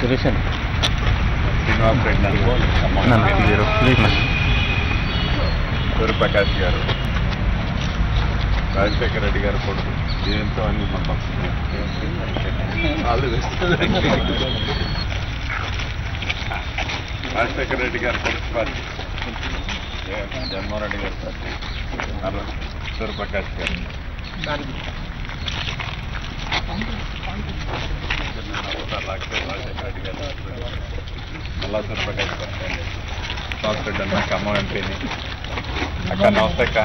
సురేషన్ శ్రీనివాస్ రెడ్డి సూర్యప్రకాష్ గారు, రాజశేఖర రెడ్డి గారు కొడుకు దీంతో అని రాజశేఖర రెడ్డి గారు కొడుకు పార్టీ జగన్మోహన్ రెడ్డి గారు పార్టీ సూర్యప్రకాష్ గారు రాజశేఖర రెడ్డి గారు మల్లా సూర్యప్రకాష్ గారు శ్రీనివాస్ రెడ్డి అన్న ఖమ్మం ఎంపీని అక్క నమస్తే అక్క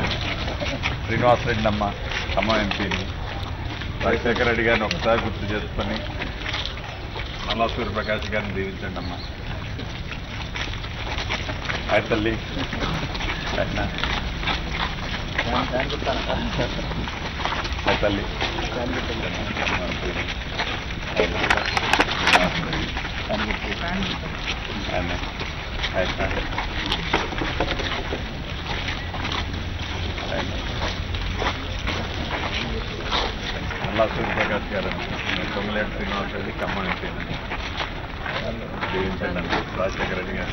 శ్రీనివాస్ రెడ్డి అమ్మ ఖమ్మం ఎంపీని రాజశేఖర రెడ్డి గారిని ఒకసారి గుర్తు చేసుకొని మల్లా సూర్యప్రకాష్ గారిని దీవించండి అమ్మ. హాయ్ తల్లి హాయ్ తల్లి మల్లా సూర్యప్రకాష్ గారు తొమ్మిలేటి శ్రీనివాస్ రెడ్డి ఖమ్మం ఎంపీ జీవించండి రాజశేఖర రెడ్డి గారు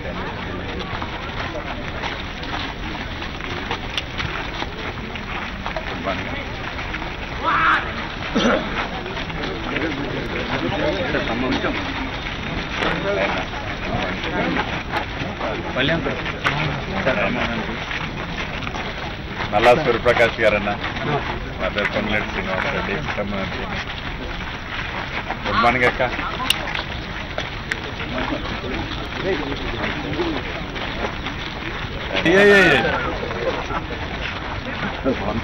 మల్లా సూర్యప్రకాష్ గారన్న మా పేరు Thommileti Srinivas Reddy Khammam MP. Good morning అక్క.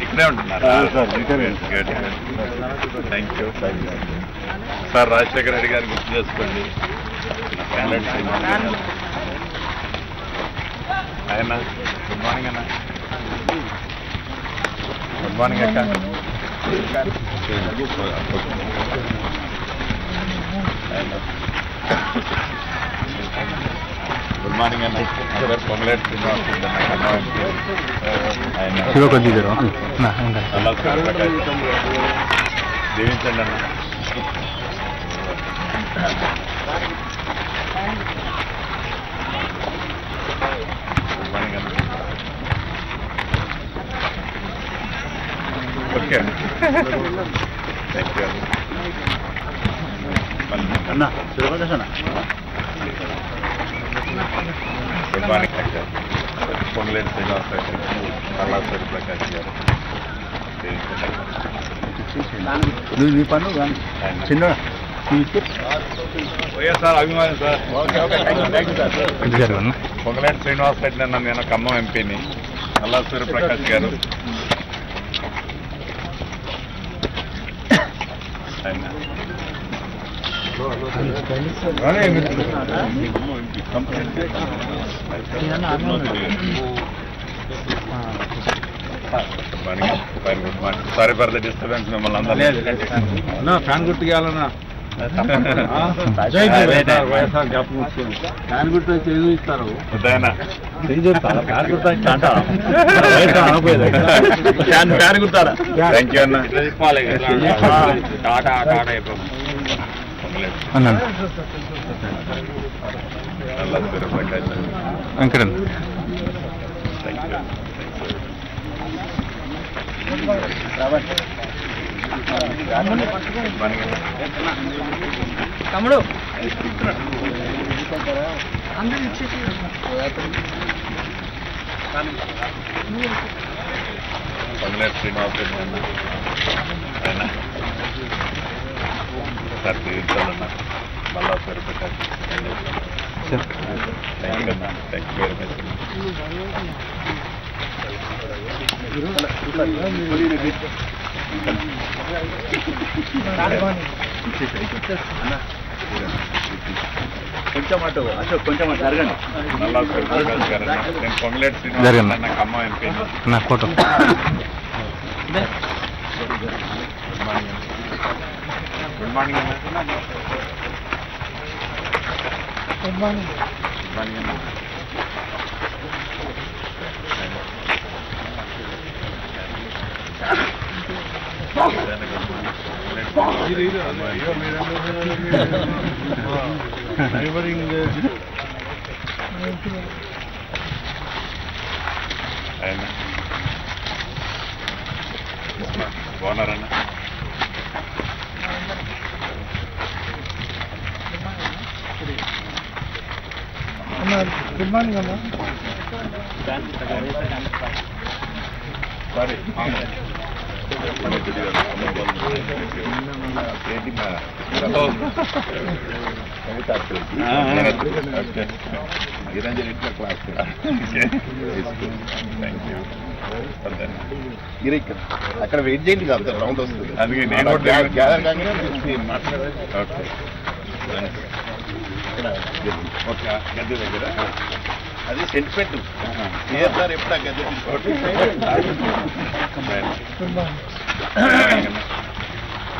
ఇక్కడే ఉంటున్నారా? Thank you sir. Rajasekhara Reddy గారిని గుర్తు చేసుకోండి. ఆయన గుడ్ మార్నింగ్ అన్న. గుడ్ మార్నింగ్ అక్క. గుడ్ మార్నింగ్ అన్న. పొంగలేటి శ్రీనివాస్ రెడ్డి అన్న ఖమ్మం అలా సూర్యప్రకాష్ దీవించండి అన్న. గుడ్ మార్నింగ్ అన్న. ఓకే థ్యాంక్ యూ అన్న సూర్యప్రకాష్ అన్న. గుడ్ మార్నింగ్ అక్క. పొంగలేటి శ్రీనివాస్ రెడ్డి మల్లా సూర్యప్రకాష్ గారు నీ పన్ను చిన్న వైఎస్ఆర్ అభిమాని సార్. పొంగలేటి శ్రీనివాస్ రెడ్డి అన్న నేను ఖమ్మం ఎంపీని. మల్లా సూర్యప్రకాష్ గారు సారీ ఫర్ ద డిస్టర్బెన్స్ మిమ్మల్ని అందరూ ఫ్యాన్ గుర్తుకేయాలన్నా ఫ్యాన్ గుర్తు అయితే ఏదో ఇస్తారు. ఫ్యాన్ గుర్తారా? థ్యాంక్ యూ అన్న. వెంకటన్ తమ్ముడు అందరూ ఇచ్చేసి పొంగలేటి శ్రీనివాస్ రెడ్డి అన్న ఆయన సార్ దీవించాలన్న. మల్లా సూర్యప్రకాష్ థ్యాంక్ యూ అన్న. Thank you very much. కొంచెం అటు అశోక్ కొంచెం అటు జరగండి. మల్లా సూర్యప్రకాష్ గారు నేను పొంగలేటి శ్రీనివాస్ అన్న ఖమ్మం ఎంపీ. నా ఫోటో. గుడ్ మార్నింగ్ అన్న. Good morning. గుడ్ మార్నింగ్ అన్న. Good morning. ఆయన బాగున్నారన్న? అన్నా గుడ్ మార్నింగ్ అన్నా. సారీ అక్కడ వెయిట్ చేయండి కాదు రౌండ్ వస్తుంది. అందుకే నేను కూడా గ్యాదర్ కాగానే మాట్లాడాలి. ఓకే ఒక గద్దె దగ్గర అది సెంటిమెంట్ సార్ ఎప్పుడు ఆ గద్దె తీసుకోండి.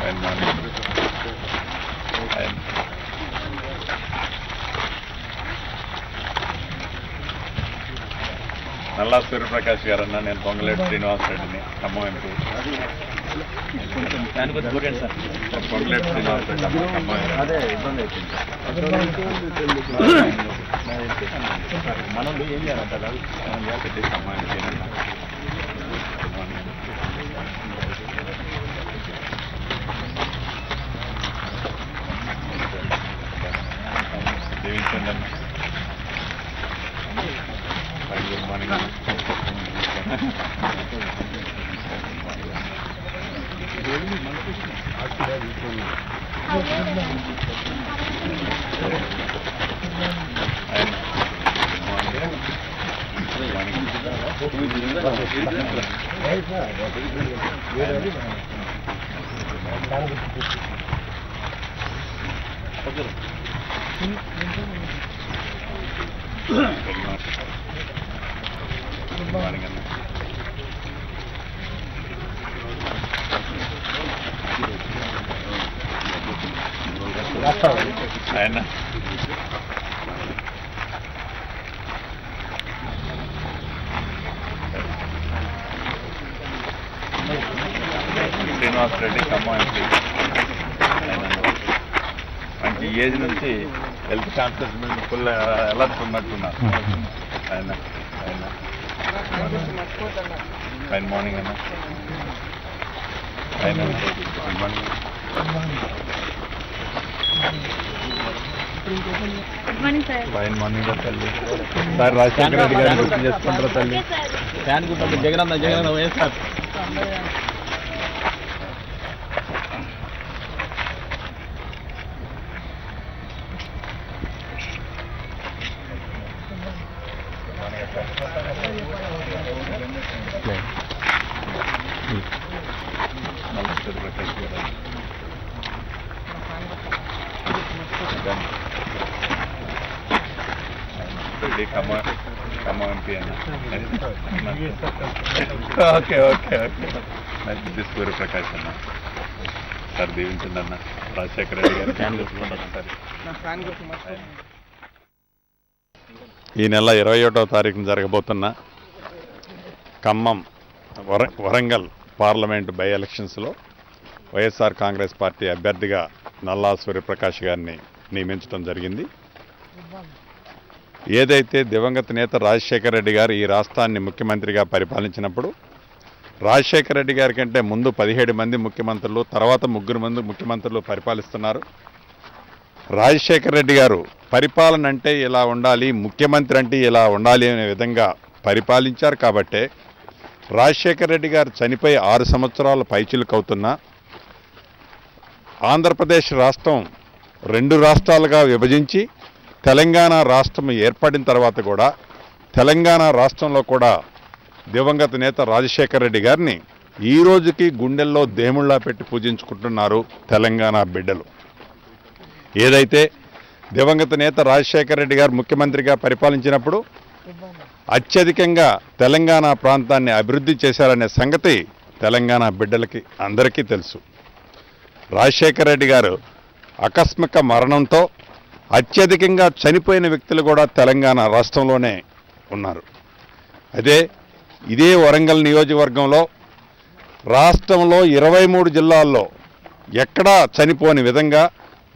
Good morning. నల్లా సూర్యప్రకాష్ గారన్న, నేను పొంగలేటి శ్రీనివాసరెడ్డిని, ఖమ్మం ఎంపీ. పొంగలేటి శ్రీనివాసరెడ్డి అమ్మ, ఖమ్మం మనల్ని ఏం చేయాలంటారు? ఖమ్మం ఎంపీనన్న. దీవించండి అన్న. గుడ్ మార్నింగ్ గుడ్ మార్నింగ్ అన్న. ఆయన శ్రీనివాసరెడ్డి, ఖమ్మం ఎంపీ. మంచి ఏజ్ నుంచి హెల్త్ కాన్షియస్ మీద ఫుల్ అలర్ట్ ఉన్నట్టున్నారు. ఆయన ఆయన ఫైన్ మార్నింగ్ అన్న. ఆయన good morning. Good morning sir. Fine morning తల్లి. సార్ రాజశేఖర రెడ్డి గారిని గుర్తు చేసుకుంటారా తల్లి? ఫ్యాన్ గుర్తు జగనన్న వైఎస్ఆర్. ఖమ్మం ఎంపీ అన్న. Okay okay okay. మంచి సూర్యప్రకాష్ అన్న. సార్ దీవించండి అన్న. రాజశేఖర రెడ్డి గారు ఈ నెల 21వ తారీఖున జరగబోతున్న ఖమ్మం వరంగల్ పార్లమెంటు బై ఎలక్షన్స్లో వైఎస్ఆర్ కాంగ్రెస్ పార్టీ అభ్యర్థిగా నల్లా సూర్యప్రకాష్ గారిని నియమించడం జరిగింది. ఏదైతే దివంగత నేత రాజశేఖర రెడ్డి గారు ఈ రాష్ట్రాన్ని ముఖ్యమంత్రిగా పరిపాలించినప్పుడు రాజశేఖర రెడ్డి గారి కంటే ముందు 17 మంది ముఖ్యమంత్రులు, తర్వాత 3 మంది ముఖ్యమంత్రులు పరిపాలిస్తున్నారు. రాజశేఖర రెడ్డి గారు పరిపాలన అంటే ఇలా ఉండాలి, ముఖ్యమంత్రి అంటే ఇలా ఉండాలి అనే విధంగా పరిపాలించారు. కాబట్టే రాజశేఖర రెడ్డి గారు చనిపోయి 6 సంవత్సరాల పైచిలుకవుతున్నా ఆంధ్రప్రదేశ్ రాష్ట్రం 2 రాష్ట్రాలుగా విభజించి తెలంగాణ రాష్ట్రం ఏర్పడిన తర్వాత కూడా తెలంగాణ రాష్ట్రంలో కూడా దివంగత నేత రాజశేఖర రెడ్డి గారిని ఈ రోజుకి గుండెల్లో దేవుళ్ళ పెట్టి పూజించుకుంటున్నారు తెలంగాణ బిడ్డలు. ఏదైతే దివంగత నేత రాజశేఖర రెడ్డి గారు ముఖ్యమంత్రిగా పరిపాలించినప్పుడు అత్యధికంగా తెలంగాణ ప్రాంతాన్ని అభివృద్ధి చేశారనే సంగతి తెలంగాణ బిడ్డలకి అందరికీ తెలుసు. రాజశేఖర రెడ్డి గారు ఆకస్మిక మరణంతో అత్యధికంగా చనిపోయిన వ్యక్తులు కూడా తెలంగాణ రాష్ట్రంలోనే ఉన్నారు. ఇదే వరంగల్ నియోజకవర్గంలో రాష్ట్రంలో 23 జిల్లాల్లో ఎక్కడా చనిపోని విధంగా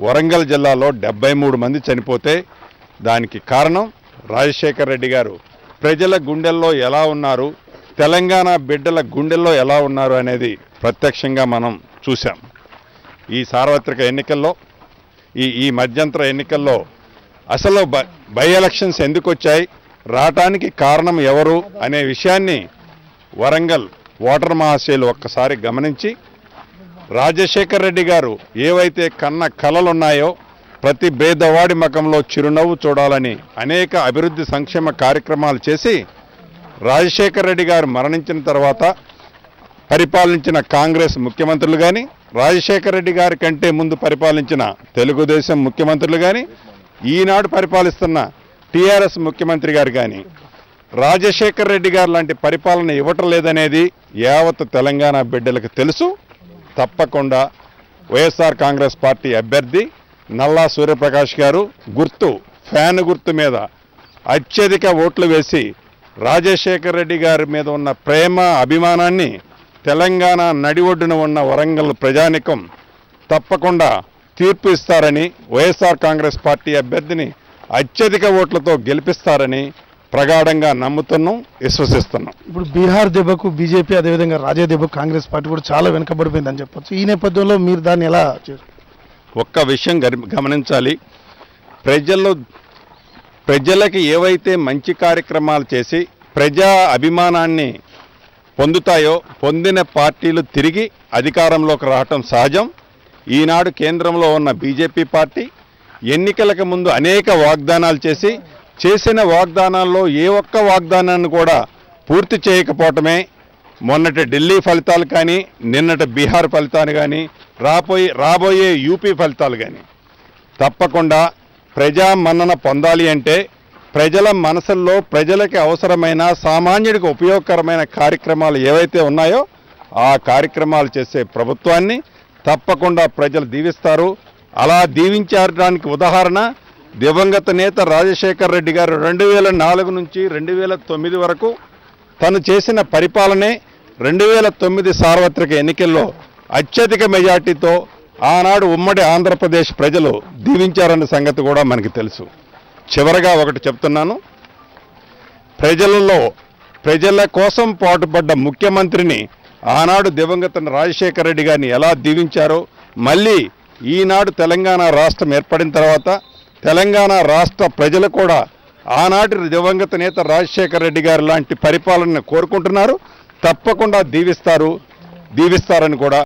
వరంగల్ జిల్లాలో 73 మంది చనిపోతే దానికి కారణం రాజశేఖర రెడ్డి గారు ప్రజల గుండెల్లో ఎలా ఉన్నారు, తెలంగాణ బిడ్డల గుండెల్లో ఎలా ఉన్నారు అనేది ప్రత్యక్షంగా మనం చూసాం. ఈ సార్వత్రిక ఎన్నికల్లో ఈ మధ్యంతర ఎన్నికల్లో అసలు బై ఎలక్షన్స్ ఎందుకు వచ్చాయి, రావటానికి కారణం ఎవరు అనే విషయాన్ని వరంగల్ ఓటర్ మహాశయులు ఒక్కసారి గమనించి రాజశేఖర రెడ్డి గారు ఏవైతే కన్న కలలున్నాయో ప్రతి పేదవాడి ముఖంలో చిరునవ్వు చూడాలని అనేక అభివృద్ధి సంక్షేమ కార్యక్రమాలు చేసి రాజశేఖర రెడ్డి గారు మరణించిన తర్వాత పరిపాలించిన కాంగ్రెస్ ముఖ్యమంత్రులు కానీ, రాజశేఖర రెడ్డి గారి కంటే ముందు పరిపాలించిన తెలుగుదేశం ముఖ్యమంత్రులు కానీ, ఈనాడు పరిపాలిస్తున్న టీఆర్ఎస్ ముఖ్యమంత్రి గారు కానీ రాజశేఖర రెడ్డి గారు లాంటి పరిపాలన ఇవ్వటం లేదనేది యావత్ తెలంగాణ బిడ్డలకు తెలుసు. తప్పకుండా వైఎస్ఆర్ కాంగ్రెస్ పార్టీ అభ్యర్థి నల్లా సూర్యప్రకాష్ గారు ఫ్యాన్ గుర్తు మీద అత్యధిక ఓట్లు వేసి రాజశేఖర రెడ్డి గారి మీద ఉన్న ప్రేమ అభిమానాన్ని తెలంగాణ నడి ఒడ్డున ఉన్న వరంగల్ ప్రజానికం తప్పకుండా తీర్పు ఇస్తారని, వైఎస్ఆర్ కాంగ్రెస్ పార్టీ అభ్యర్థిని అత్యధిక ఓట్లతో గెలిపిస్తారని ప్రగాఢంగా నమ్ముతున్నాం, విశ్వసిస్తున్నాం. ఇప్పుడు బీహార్ దెబ్బకు బీజేపీ, అదేవిధంగా రాజా దెబ్బకు కాంగ్రెస్ పార్టీ కూడా చాలా వెనుకబడిపోయిందని చెప్పొచ్చు. ఈ నేపథ్యంలో మీరు దాన్ని ఎలా ఒక్క విషయం గమనించాలి. ప్రజలకి ఏవైతే మంచి కార్యక్రమాలు చేసి ప్రజా అభిమానాన్ని పొందుతాయో పొందిన పార్టీలు తిరిగి అధికారంలోకి రావటం సహజం. ఈనాడు కేంద్రంలో ఉన్న బీజేపీ పార్టీ ఎన్నికలకు ముందు అనేక వాగ్దానాలు చేసిన వాగ్దానాల్లో ఏ ఒక్క వాగ్దానాన్ని కూడా పూర్తి చేయకపోవటమే మొన్నటి ఢిల్లీ ఫలితాలు కానీ, నిన్నటి బీహార్ ఫలితాలు కానీ, రాబోయే యూపీ ఫలితాలు కానీ తప్పకుండా ప్రజా మన్నన పొందాలి అంటే ప్రజల మనసుల్లో ప్రజలకి అవసరమైన సామాన్యుడికి ఉపయోగకరమైన కార్యక్రమాలు ఏవైతే ఉన్నాయో ఆ కార్యక్రమాలు చేసే ప్రభుత్వాన్ని తప్పకుండా ప్రజలు దీవిస్తారు. అలా దీవించడానికి ఉదాహరణ దివంగత నేత రాజశేఖర రెడ్డి గారు 2004 నుంచి 2009 వరకు తను చేసిన పరిపాలనే 2009 సార్వత్రిక ఎన్నికల్లో అత్యధిక మెజార్టీతో ఆనాడు ఉమ్మడి ఆంధ్రప్రదేశ్ ప్రజలు దీవించారన్న సంగతి కూడా మనకి తెలుసు. చివరగా ఒకటి చెప్తున్నాను, ప్రజల కోసం పాటుపడ్డ ముఖ్యమంత్రిని ఆనాడు దివంగత రాజశేఖర రెడ్డి గారిని ఎలా దీవించారో మళ్ళీ ఈనాడు తెలంగాణ రాష్ట్రం ఏర్పడిన తర్వాత తెలంగాణ రాష్ట్ర ప్రజలు కూడా ఆనాటి దివంగత నేత రాజశేఖర రెడ్డి గారు లాంటి పరిపాలనను కోరుకుంటున్నారు. తప్పకుండా దీవిస్తారని కూడా